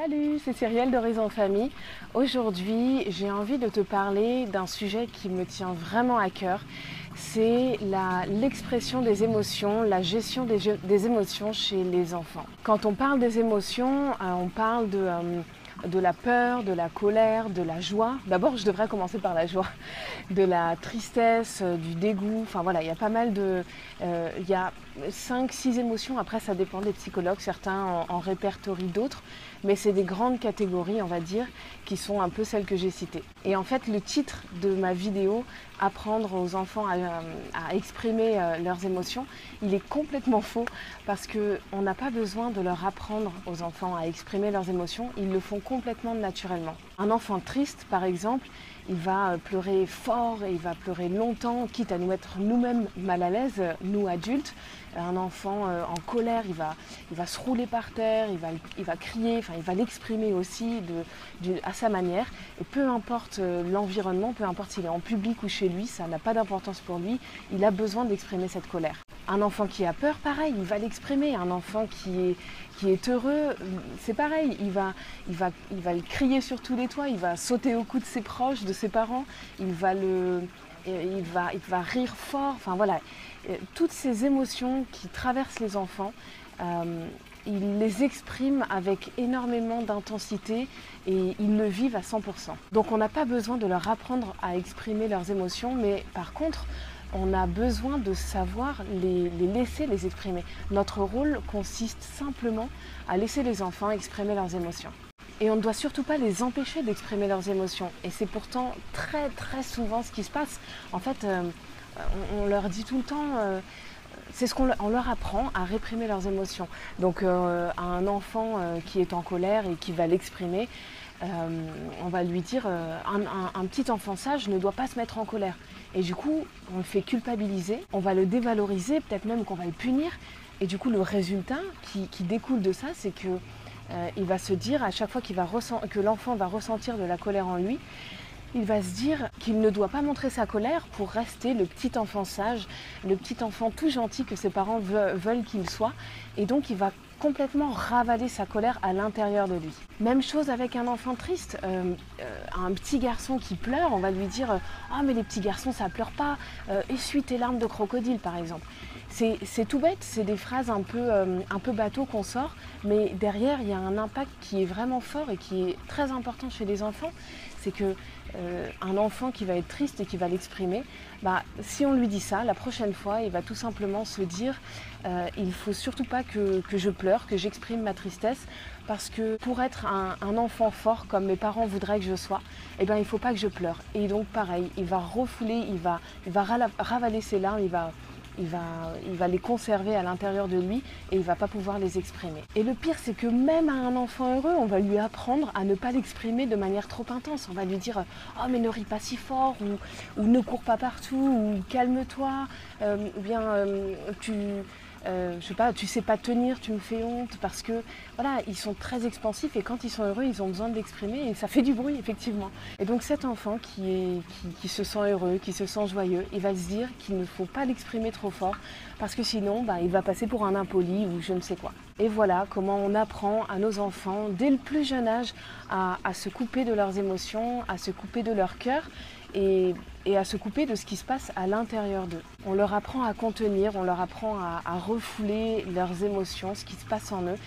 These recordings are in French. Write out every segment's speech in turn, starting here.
Salut, c'est Cyrielle d'Horizon Famille. Aujourd'hui, j'ai envie de te parler d'un sujet qui me tient vraiment à cœur. C'est l'expression des émotions, la gestion des émotions chez les enfants. Quand on parle des émotions, on parle de la peur, de la colère, de la joie. D'abord, je devrais commencer par la joie, de la tristesse, du dégoût. Enfin voilà, il y a pas mal de... il y a 5-6 émotions. Après, ça dépend des psychologues. Certains en répertorient d'autres. Mais c'est des grandes catégories, on va dire, qui sont un peu celles que j'ai citées. Et en fait, le titre de ma vidéo, apprendre aux enfants à exprimer leurs émotions, il est complètement faux parce qu'on n'a pas besoin de leur apprendre aux enfants à exprimer leurs émotions, ils le font complètement naturellement. Un enfant triste, par exemple, il va pleurer fort et il va pleurer longtemps, quitte à nous mettre nous-mêmes mal à l'aise, nous adultes. Un enfant en colère, il va se rouler par terre, il va crier, enfin, il va l'exprimer aussi à sa manière. Et peu importe l'environnement, peu importe s'il est en public ou chez lui, ça n'a pas d'importance pour lui, il a besoin d'exprimer cette colère. Un enfant qui a peur, pareil, il va l'exprimer. Un enfant qui est heureux, c'est pareil, il va le crier sur tous les toits, il va sauter au cou de ses proches, de ses parents, il va rire fort, enfin voilà. Toutes ces émotions qui traversent les enfants, ils les expriment avec énormément d'intensité et ils le vivent à 100%. Donc on n'a pas besoin de leur apprendre à exprimer leurs émotions, mais par contre, on a besoin de savoir les laisser les exprimer. Notre rôle consiste simplement à laisser les enfants exprimer leurs émotions. Et on ne doit surtout pas les empêcher d'exprimer leurs émotions. Et c'est pourtant très très souvent ce qui se passe. En fait, on leur dit tout le temps, c'est ce qu'on leur apprend à réprimer leurs émotions. Donc à un enfant qui est en colère et qui va l'exprimer, on va lui dire un petit enfant sage ne doit pas se mettre en colère. Et du coup, on le fait culpabiliser, on va le dévaloriser, peut-être même qu'on va le punir. Et du coup, le résultat qui découle de ça, c'est que il va se dire à chaque fois que l'enfant va ressentir de la colère en lui, il va se dire qu'il ne doit pas montrer sa colère pour rester le petit enfant sage, le petit enfant tout gentil que ses parents veulent qu'il soit. Et donc il va complètement ravaler sa colère à l'intérieur de lui. Même chose avec un enfant triste, un petit garçon qui pleure, on va lui dire « Ah mais les petits garçons ça pleure pas, essuie tes larmes de crocodile » par exemple. C'est tout bête, c'est des phrases un peu bateau qu'on sort, mais derrière il y a un impact qui est vraiment fort et qui est très important chez les enfants. C'est que un enfant qui va être triste et qui va l'exprimer, si on lui dit ça, la prochaine fois, il va tout simplement se dire il ne faut surtout pas que je pleure, que j'exprime ma tristesse, parce que pour être un enfant fort comme mes parents voudraient que je sois, il ne faut pas que je pleure. Et donc pareil, il va refouler, il va ravaler ses larmes, il va les conserver à l'intérieur de lui et il ne va pas pouvoir les exprimer. Et le pire, c'est que même à un enfant heureux, on va lui apprendre à ne pas l'exprimer de manière trop intense. On va lui dire « Oh mais ne ris pas si fort » ou ne cours pas partout » ou « Calme-toi » ou bien je sais pas, tu sais pas tenir, tu me fais honte, parce que voilà, ils sont très expansifs et quand ils sont heureux, ils ont besoin de l'exprimer et ça fait du bruit effectivement. Et donc cet enfant qui se sent heureux, qui se sent joyeux, il va se dire qu'il ne faut pas l'exprimer trop fort parce que sinon il va passer pour un impoli ou je ne sais quoi. Et voilà comment on apprend à nos enfants dès le plus jeune âge à se couper de leurs émotions, à se couper de leur cœur et à se couper de ce qui se passe à l'intérieur d'eux. On leur apprend à contenir, on leur apprend à refouler leurs émotions, ce qui se passe en eux.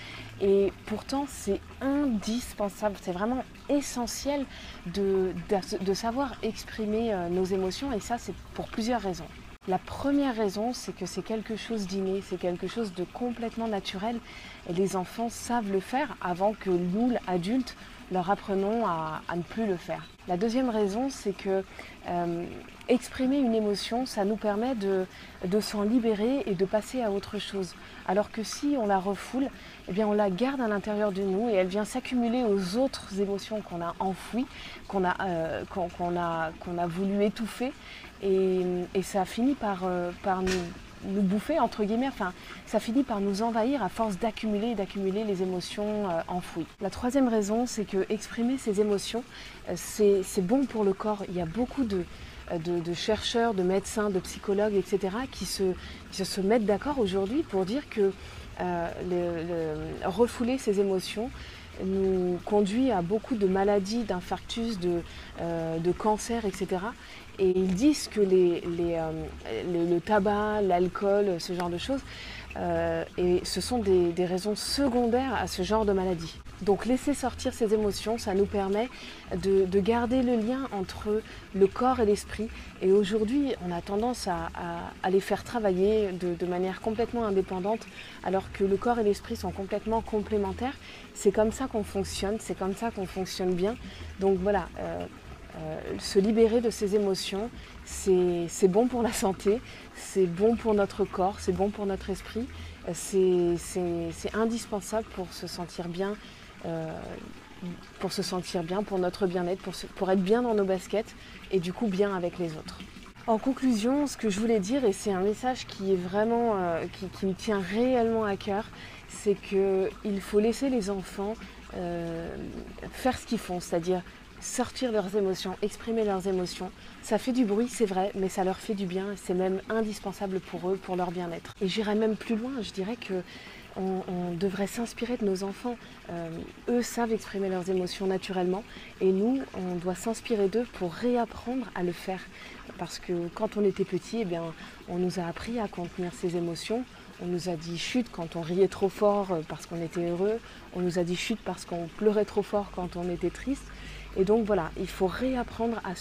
Et pourtant, c'est indispensable, c'est vraiment essentiel de savoir exprimer nos émotions. Et ça, c'est pour plusieurs raisons. La première raison, c'est que c'est quelque chose d'inné, c'est quelque chose de complètement naturel. Et les enfants savent le faire avant que nous, adultes, leur apprenons à ne plus le faire. La deuxième raison, c'est que exprimer une émotion, ça nous permet de s'en libérer et de passer à autre chose. Alors que si on la refoule, eh bien on la garde à l'intérieur de nous et elle vient s'accumuler aux autres émotions qu'on a enfouies, qu'on a voulu étouffer et ça finit par nous bouffer, entre guillemets, enfin, ça finit par nous envahir à force d'accumuler les émotions enfouies. La troisième raison, c'est que exprimer ces émotions, c'est bon pour le corps. Il y a beaucoup de chercheurs, de médecins, de psychologues, etc., qui se mettent d'accord aujourd'hui pour dire que refouler ces émotions, nous conduit à beaucoup de maladies, d'infarctus, de cancer, etc. Et ils disent que le tabac, l'alcool, ce genre de choses, et ce sont des raisons secondaires à ce genre de maladie. Donc laisser sortir ces émotions, ça nous permet de garder le lien entre le corps et l'esprit. Et aujourd'hui, on a tendance à les faire travailler de manière complètement indépendante, alors que le corps et l'esprit sont complètement complémentaires. C'est comme ça qu'on fonctionne, c'est comme ça qu'on fonctionne bien. Donc voilà, se libérer de ces émotions, c'est bon pour la santé, c'est bon pour notre corps, c'est bon pour notre esprit, c'est indispensable pour se sentir bien, pour notre bien-être, pour être bien dans nos baskets et du coup bien avec les autres. En conclusion, ce que je voulais dire, et c'est un message qui est vraiment, qui me tient réellement à cœur, c'est qu'il faut laisser les enfants faire ce qu'ils font, c'est-à-dire sortir leurs émotions, exprimer leurs émotions. Ça fait du bruit, c'est vrai, mais ça leur fait du bien, c'est même indispensable pour eux, pour leur bien-être. Et j'irais même plus loin, je dirais que on devrait s'inspirer de nos enfants. Eux savent exprimer leurs émotions naturellement et nous, on doit s'inspirer d'eux pour réapprendre à le faire. Parce que quand on était petit, eh bien, on nous a appris à contenir ses émotions. On nous a dit chut quand on riait trop fort parce qu'on était heureux. On nous a dit chut parce qu'on pleurait trop fort quand on était triste. Et donc voilà, il faut réapprendre à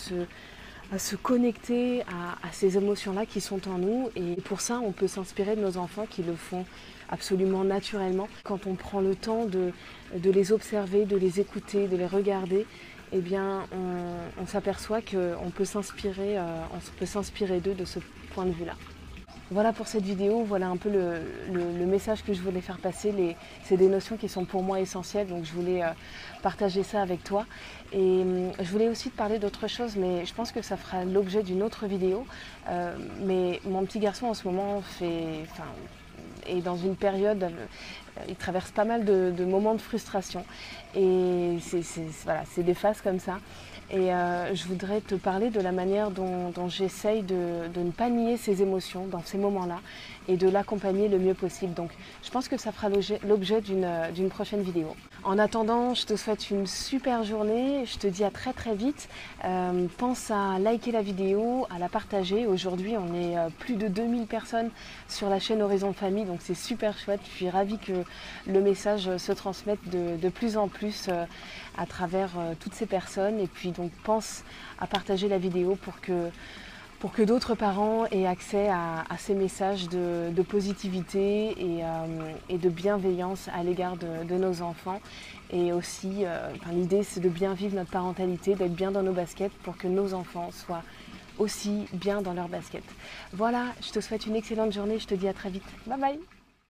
se connecter à ces émotions-là qui sont en nous. Et pour ça, on peut s'inspirer de nos enfants qui le font absolument naturellement. Quand on prend le temps de les observer, de les écouter, de les regarder, eh bien, on s'aperçoit qu'on peut s'inspirer d'eux de ce point de vue-là. Voilà pour cette vidéo, voilà un peu le message que je voulais faire passer. C'est des notions qui sont pour moi essentielles, donc je voulais partager ça avec toi. Et je voulais aussi te parler d'autre chose, mais je pense que ça fera l'objet d'une autre vidéo. Mais mon petit garçon en ce moment est dans une période, il traverse pas mal de moments de frustration. Et c'est des phases comme ça. Et je voudrais te parler de la manière dont j'essaye de ne pas nier ses émotions dans ces moments-là et de l'accompagner le mieux possible. Donc je pense que ça fera l'objet d'une prochaine vidéo. En attendant, je te souhaite une super journée. Je te dis à très très vite. Pense à liker la vidéo, à la partager. Aujourd'hui, on est plus de 2000 personnes sur la chaîne Horizon Famille, donc c'est super chouette. Je suis ravie que le message se transmette de plus en plus à travers toutes ces personnes. Et puis donc pense à partager la vidéo pour que d'autres parents aient accès à ces messages de positivité et de bienveillance à l'égard de nos enfants. Et aussi, l'idée c'est de bien vivre notre parentalité, d'être bien dans nos baskets pour que nos enfants soient aussi bien dans leurs baskets. Voilà, je te souhaite une excellente journée, je te dis à très vite. Bye bye.